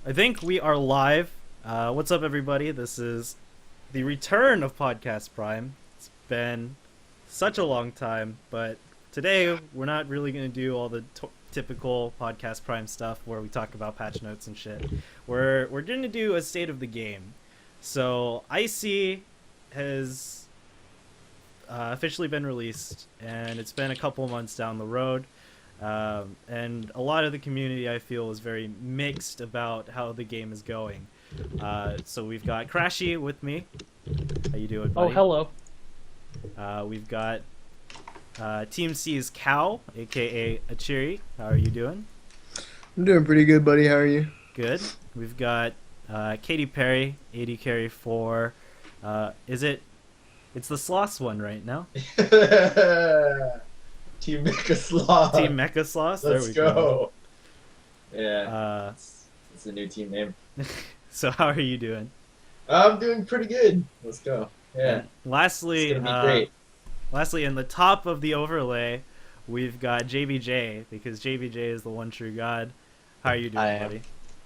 I think we are live. What's up, everybody? This is the return of Podcast Prime. It's been such a long time, but today we're not really going to do all the typical Podcast Prime stuff where we talk about patch notes and shit. We're going to do a state of the game. So Icy has officially been released, and it's been a couple months down the road. And a lot of the community, I feel, is very mixed about how the game is going. So we've got Crashy with me. How you doing, Oh, buddy? hello. We've got Team C's Cow, aka Achiri. How are you doing? I'm doing pretty good, buddy. How are you? Good. We've got Katy Perry, AD Carry 4. It's the Sloths one right now. Team Mecha Sloth. Team Mecha Sloths. There Let's we go. Yeah, Uh, it's a new team name. so how are you doing? I'm doing pretty good. Let's go. Yeah, And lastly, it's gonna be great. Lastly, in the top of the overlay, we've got JBJ, because JBJ is the one true god. How are you doing, I am. buddy?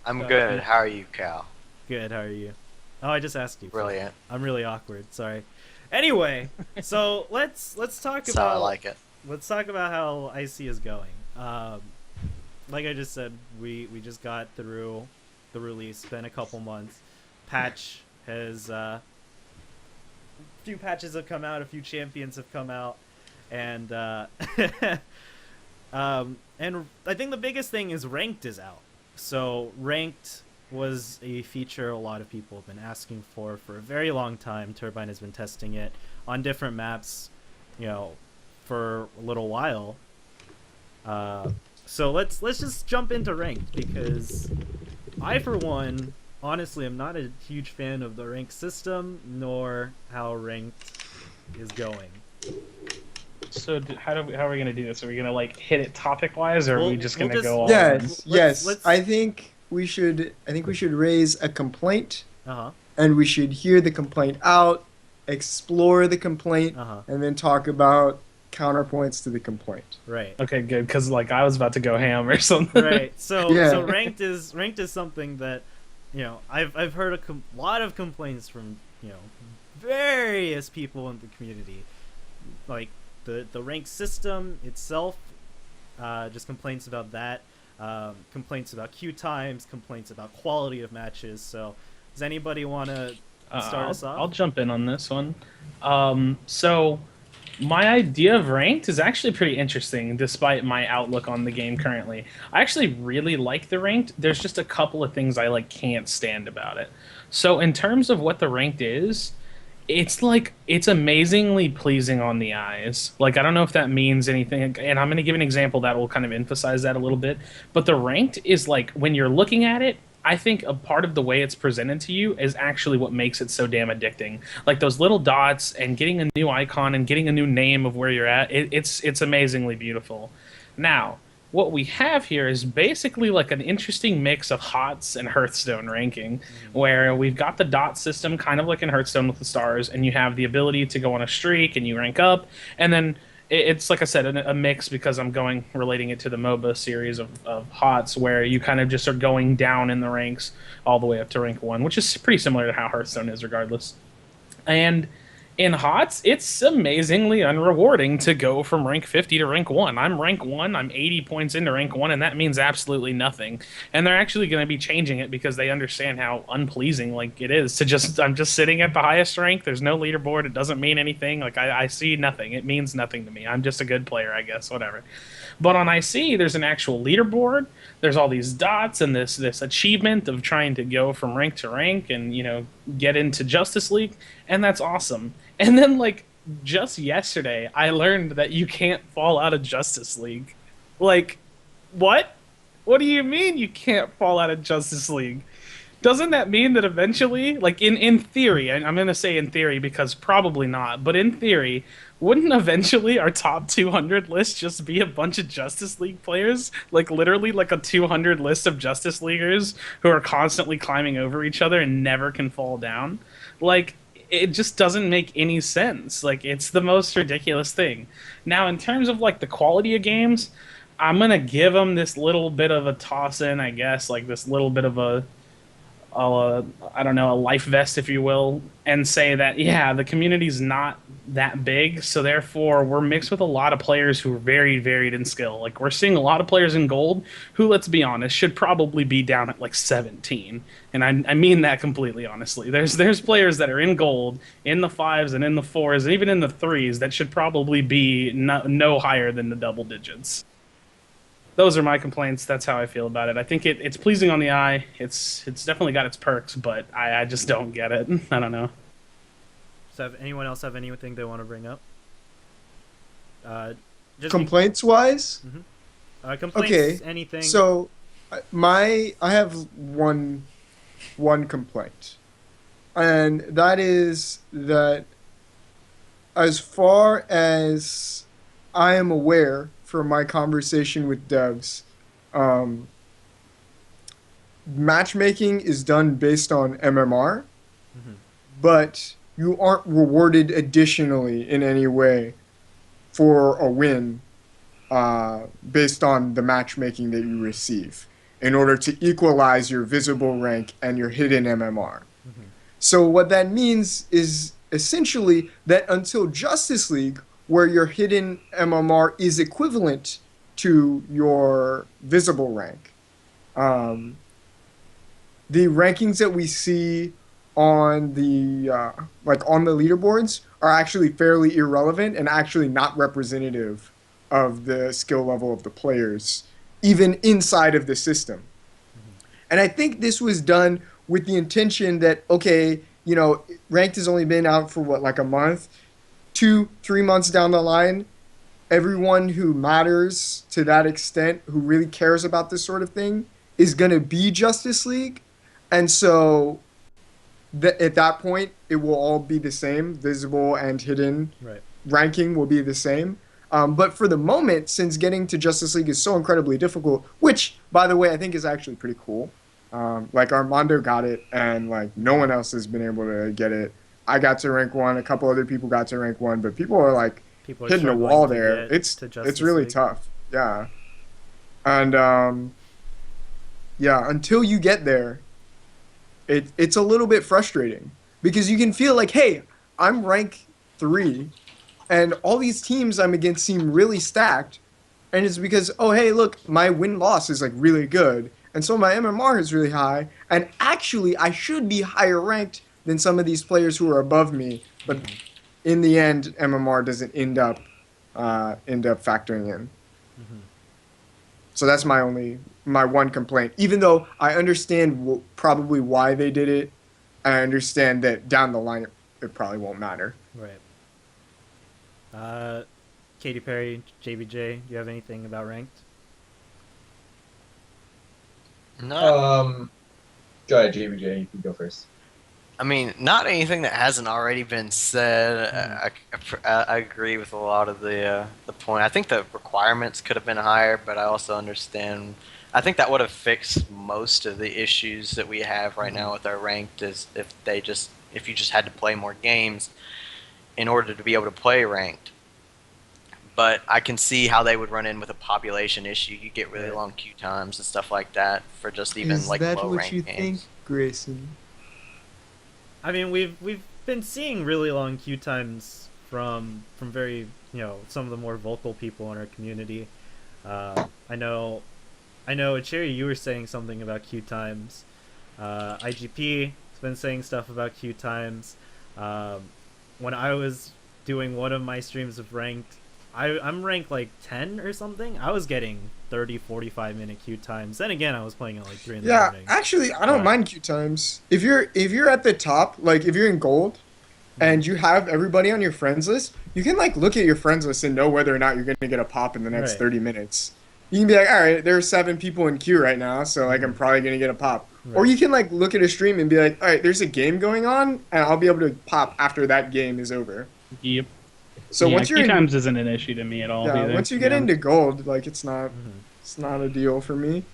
I'm good. How are you, Cal? Good, how are you? Oh, I just asked you. Brilliant. I'm really awkward, sorry. Anyway, so let's talk That's how I about like it. let's talk about how IC is going. Like I just said, we just got through the release. Been a couple months. Patch has a few patches have come out. A few champions have come out, and and I think the biggest thing is ranked is out. So ranked was a feature a lot of people have been asking for a very long time. Turbine has been testing it on different maps, for a little while. So let's just jump into ranked, because I, for one, honestly, am not a huge fan of the ranked system nor how ranked is going. So how are we gonna do this? Are we gonna like hit it topic wise, or are we just We'll gonna just- go all? Yes, yes. let's- I think we should. I think we should raise a complaint, Uh huh. and we should hear the complaint out, explore the complaint, Uh huh. and then talk about counterpoints to the complaint. Right. Okay, good. Because like I was about to go ham or something. Right. So Yeah. so ranked is something that I've heard a lot of complaints from various people in the community, like the ranked system itself, just complaints about that, complaints about queue times, complaints about quality of matches. So does anybody want to start us off? I'll jump in on this one. So my idea of ranked is actually pretty interesting, despite my outlook on the game currently. I actually really like the ranked. There's just a couple of things I can't stand about it. So in terms of what the ranked is, it's amazingly pleasing on the eyes. Like, I don't know if that means anything, and I'm going to give an example that will kind of emphasize that a little bit. But the ranked is like, when you're looking at it, I think a part of the way it's presented to you is actually what makes it so damn addicting. Like those little dots and getting a new icon and getting a new name of where you're at. It's amazingly beautiful. Now, what we have here is basically like an interesting mix of HOTS and Hearthstone ranking, where we've got the dot system kind of like in Hearthstone with the stars, and you have the ability to go on a streak and you rank up, and then it's like I said, a mix, because I'm relating it to the MOBA series of HOTS, where you kind of just are going down in the ranks all the way up to rank 1, which is pretty similar to how Hearthstone is regardless. And in HOTS, it's amazingly unrewarding to go from rank 50 to rank 1. I'm rank 1, I'm 80 points into rank 1, and that means absolutely nothing. And they're actually going to be changing it because they understand how unpleasing it is to I'm just sitting at the highest rank, there's no leaderboard, it doesn't mean anything, I see nothing, it means nothing to me. I'm just a good player, I guess, whatever. But on IC, there's an actual leaderboard, there's all these dots and this achievement of trying to go from rank to rank and, get into Justice League, and that's awesome. And then, just yesterday, I learned that you can't fall out of Justice League. What? What do you mean you can't fall out of Justice League? Doesn't that mean that eventually, in theory, and I'm going to say in theory because probably not, but in theory, wouldn't eventually our top 200 list just be a bunch of Justice League players? Literally a 200 list of Justice Leaguers who are constantly climbing over each other and never can fall down? It just doesn't make any sense. It's the most ridiculous thing. Now, in terms of, the quality of games, I'm going to give them this little bit of a toss-in, I guess, this little bit of a I don't know, a life vest, if you will, and say that, yeah, the community's not that big, so therefore we're mixed with a lot of players who are very varied in skill. Like, we're seeing a lot of players in gold who, let's be honest, should probably be down at like 17. And I mean that completely honestly. There's players that are in gold, in the 5s and in the 4s, and even in the 3s that should probably be no higher than the double digits. Those are my complaints. That's how I feel about it. I think it's pleasing on the eye. It's definitely got its perks, but I just don't get it. I don't know. So, anyone else have anything they want to bring up? Just Complaints wise, complaints. okay. Anything? So, I have one complaint, and that is that, as far as I am aware from my conversation with devs, matchmaking is done based on MMR, but you aren't rewarded additionally in any way for a win based on the matchmaking that you receive in order to equalize your visible rank and your hidden MMR. So what that means is essentially that until Justice League, where your hidden MMR is equivalent to your visible rank, the rankings that we see on the on the leaderboards are actually fairly irrelevant and actually not representative of the skill level of the players, even inside of the system. And I think this was done with the intention that, okay, you know, ranked has only been out for what, like a month, 2-3 months down the line, everyone who matters to that extent, who really cares about this sort of thing, is going to be Justice League. And so at that point, it will all be the same. Visible and hidden ranking will be the same. But for the moment, since getting to Justice League is so incredibly difficult, which, by the way, I think is actually pretty cool. Like, Armando got it, and like no one else has been able to get it. I got to rank 1, a couple other people got to rank 1, but people are like hitting a wall there. It's really tough. Yeah. And yeah, until you get there, it's a little bit frustrating because you can feel like, hey, I'm rank 3 and all these teams I'm against seem really stacked, and it's because, oh, hey, look, my win-loss is like really good, and so my MMR is really high, and actually I should be higher ranked than some of these players who are above me, but in the end, MMR doesn't end up factoring in. So that's my one complaint. Even though I understand probably why they did it, I understand that down the line it probably won't matter. Right. Katy Perry, JBJ, do you have anything about ranked? No. Go ahead, JBJ. You can go first. I mean, not anything that hasn't already been said. I agree with a lot of the point. I think the requirements could have been higher, but I also understand. I think that would have fixed most of the issues that we have right now with our ranked. Is if you just had to play more games in order to be able to play ranked. But I can see how they would run in with a population issue. You get really long queue times and stuff like that for just even like low ranked games. Is that what you think, Grayson? I mean, we've been seeing really long queue times from very, some of the more vocal people in our community. I know, Cherry, you were saying something about queue times. IGP has been saying stuff about queue times. When I was doing one of my streams of ranked, I'm ranked like 10 or something. I was getting 30-45 minute queue times. Then again, I was playing at like 3 in the morning. Yeah, actually, I don't mind queue times. If you're at the top, like if you're in gold, and you have everybody on your friends list, you can like look at your friends list and know whether or not you're going to get a pop in the next 30 minutes. You can be like, all right, there are 7 people in queue right now, so like I'm probably going to get a pop. Or you can like look at a stream and be like, all right, there's a game going on, and I'll be able to pop after that game is over. Yep. So once you're queue times isn't an issue to me at all. Yeah, either. Once you get into gold, like it's not a deal for me.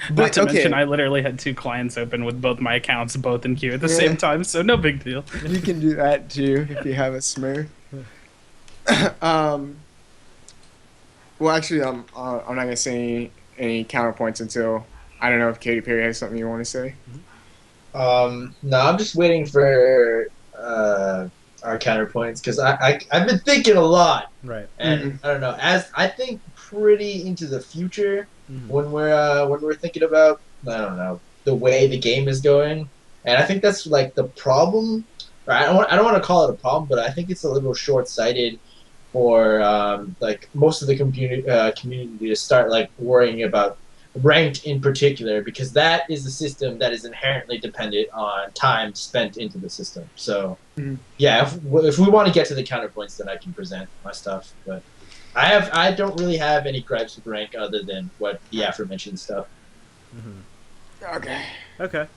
Not to mention, I literally had 2 clients open with both my accounts, both in queue at the same time, so no big deal. You can do that too if you have a Smurf. Well, actually, I'm not gonna say any counterpoints until I don't know if Katy Perry has something you want to say. No, I'm just waiting for our counterpoints because I've been thinking a lot, Right. and I don't know. As I think pretty into the future Mhm. when we're thinking about the way the game is going, and I think that's like the problem. Or I don't want to call it a problem, but I think it's a little short sighted for like most of the community to start like worrying about ranked in particular because that is a system that is inherently dependent on time spent into the system. So yeah, if we want to get to the counterpoints, then I can present my stuff. But I don't really have any gripes with rank other than what the aforementioned stuff. Mhm. Okay. Okay.